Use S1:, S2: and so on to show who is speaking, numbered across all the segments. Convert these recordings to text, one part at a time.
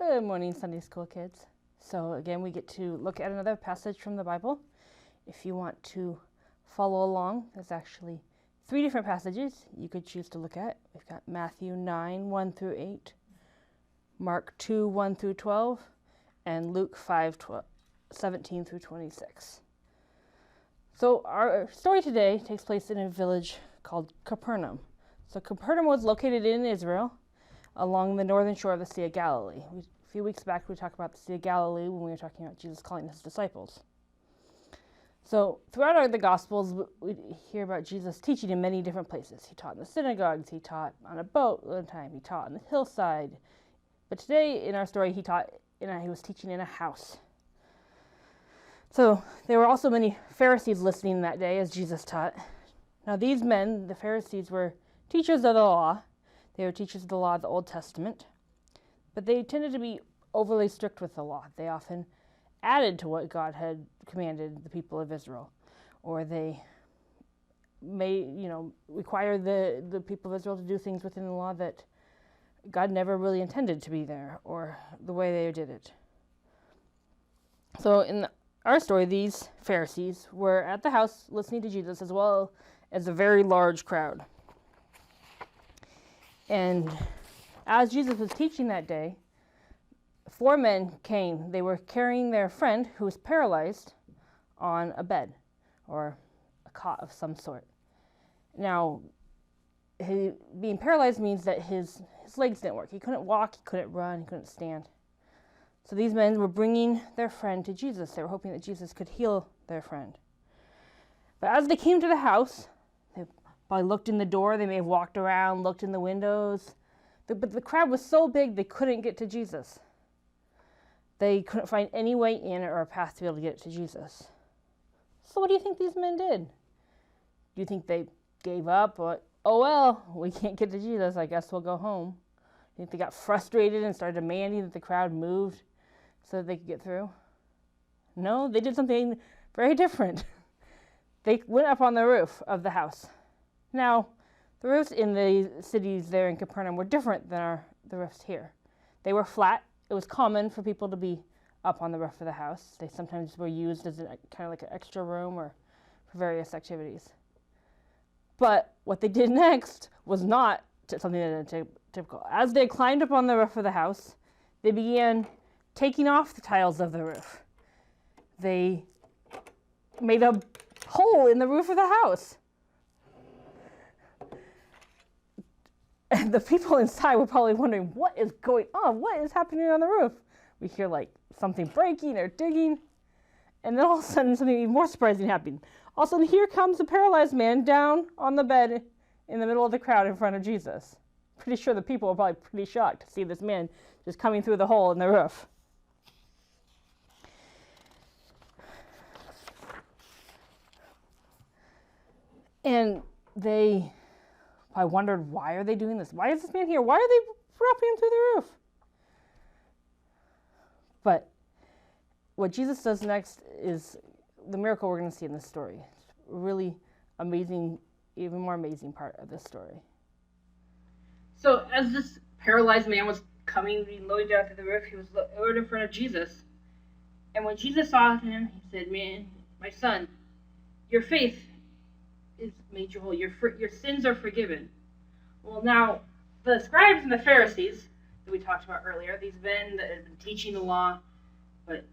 S1: Good morning, Sunday school kids. So again, we get to look at another passage from the Bible. If you want to follow along, there's actually 3 different passages you could choose to look at. We've got Matthew 9, 1 through 8, Mark 2, 1 through 12, and Luke 5, 17 through 26. So our story today takes place in a village called Capernaum. So Capernaum was located in Israel, along the northern shore of the Sea of Galilee. A few weeks back we talked about the Sea of Galilee when we were talking about Jesus calling his disciples. So throughout the Gospels, we hear about Jesus teaching in many different places. He taught in the synagogues, he taught on a boat one time, he taught on the hillside. But today in our story, he was teaching in a house. So there were also many Pharisees listening that day as Jesus taught. Now these men, the Pharisees, were teachers of the law. They were teachers of the law of the Old Testament, but they tended to be overly strict with the law. They often added to what God had commanded the people of Israel, or they may, require the people of Israel to do things within the law that God never really intended to be there, or the way they did it. So in our story, these Pharisees were at the house listening to Jesus, as well as a very large crowd. And as Jesus was teaching that day, 4 men came. They were carrying their friend who was paralyzed on a bed or a cot of some sort. Now, being paralyzed means that his legs didn't work. He couldn't walk, he couldn't run, he couldn't stand. So these men were bringing their friend to Jesus. They were hoping that Jesus could heal their friend. But as they came to the house, they probably looked in the door, they may have walked around, looked in the windows, but the crowd was so big they couldn't get to Jesus. They couldn't find any way in or a path to be able to get to Jesus. So what do you think these men did? Do you think they gave up? Or, oh well, we can't get to Jesus, I guess we'll go home. Do you think they got frustrated and started demanding that the crowd moved so that they could get through? No, they did something very different. They went up on the roof of the house. Now, the roofs in the cities there in Capernaum were different than the roofs here. They were flat. It was common for people to be up on the roof of the house. They sometimes were used as kind of like an extra room or for various activities. But what they did next was not something that was typical. As they climbed up on the roof of the house, they began taking off the tiles of the roof. They made a hole in the roof of the house. And the people inside were probably wondering, what is going on? What is happening on the roof? We hear like something breaking or digging. And then all of a sudden something even more surprising happened. All of a sudden here comes a paralyzed man down on the bed in the middle of the crowd in front of Jesus. Pretty sure the people were probably pretty shocked to see this man just coming through the hole in the roof. And I wondered, why are they doing this? Why is this man here? Why are they dropping him through the roof? But what Jesus does next is the miracle we're going to see in this story. It's a really amazing, even more amazing part of this story. So as this paralyzed man was being lowered down through the roof, he was lowered in front of Jesus. And when Jesus saw him, he said, "Man, my son, your faith is made you whole. Your sins are forgiven." Well, now, the scribes and the Pharisees that we talked about earlier, these men that had been teaching the law, but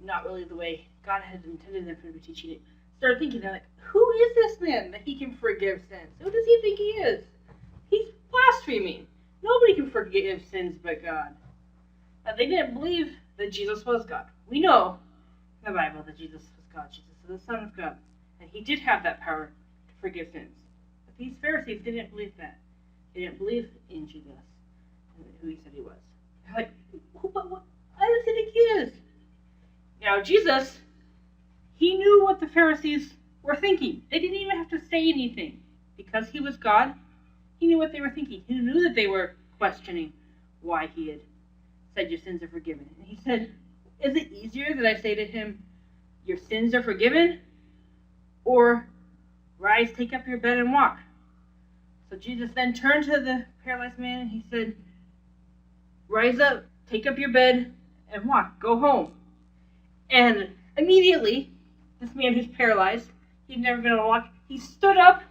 S1: not really the way God had intended them to be teaching it, started thinking, they're like, who is this man that he can forgive sins? Who does he think he is? He's blaspheming. Nobody can forgive sins but God. Now, they didn't believe that Jesus was God. We know in the Bible that Jesus was God. Jesus is the Son of God. And he did have that power to forgive sins. But these Pharisees didn't believe that. They didn't believe in Jesus and who he said he was. They're like, what? I don't think he is. Now, Jesus, he knew what the Pharisees were thinking. They didn't even have to say anything. Because he was God, he knew what they were thinking. He knew that they were questioning why he had said your sins are forgiven. And he said, is it easier that I say to him, your sins are forgiven? Or, rise, take up your bed and walk? So Jesus then turned to the paralyzed man and he said, rise up, take up your bed and walk, go home. And immediately, this man who's paralyzed, he'd never been able to walk, he stood up,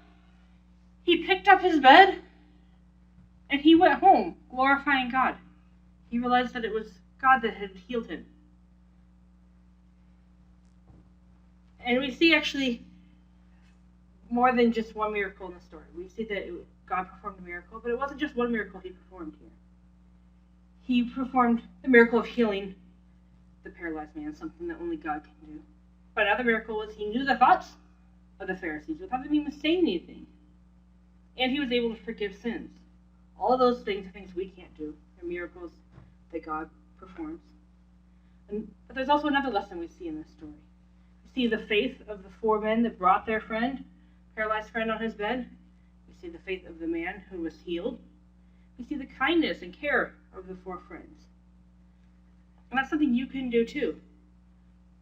S1: he picked up his bed, and he went home, glorifying God. He realized that it was God that had healed him. And we see actually more than just one miracle in the story. We see that God performed a miracle, but it wasn't just one miracle he performed here. He performed the miracle of healing the paralyzed man, something that only God can do. But another miracle was he knew the thoughts of the Pharisees without them even saying anything. And he was able to forgive sins. All of those things are things we can't do. They're miracles that God performs. But there's also another lesson we see in this story. We see the faith of the 4 men that brought their paralyzed friend on his bed. We see the faith of the man who was healed. We see the kindness and care of the 4 friends. And that's something you can do too.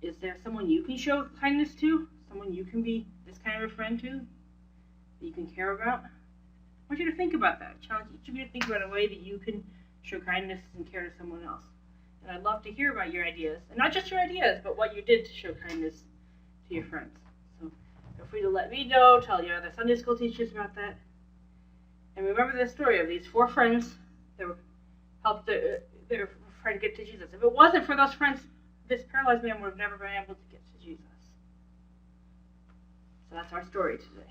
S1: Is there someone you can show kindness to? Someone you can be this kind of a friend to? That you can care about? I want you to think about that. Challenge each of you to think about a way that you can show kindness and care to someone else. And I'd love to hear about your ideas. And not just your ideas, but what you did to show kindness to your friends. So feel free to let me know, tell your other Sunday school teachers about that. And remember the story of these 4 friends that helped their friend get to Jesus. If it wasn't for those friends, this paralyzed man would have never been able to get to Jesus. So that's our story today.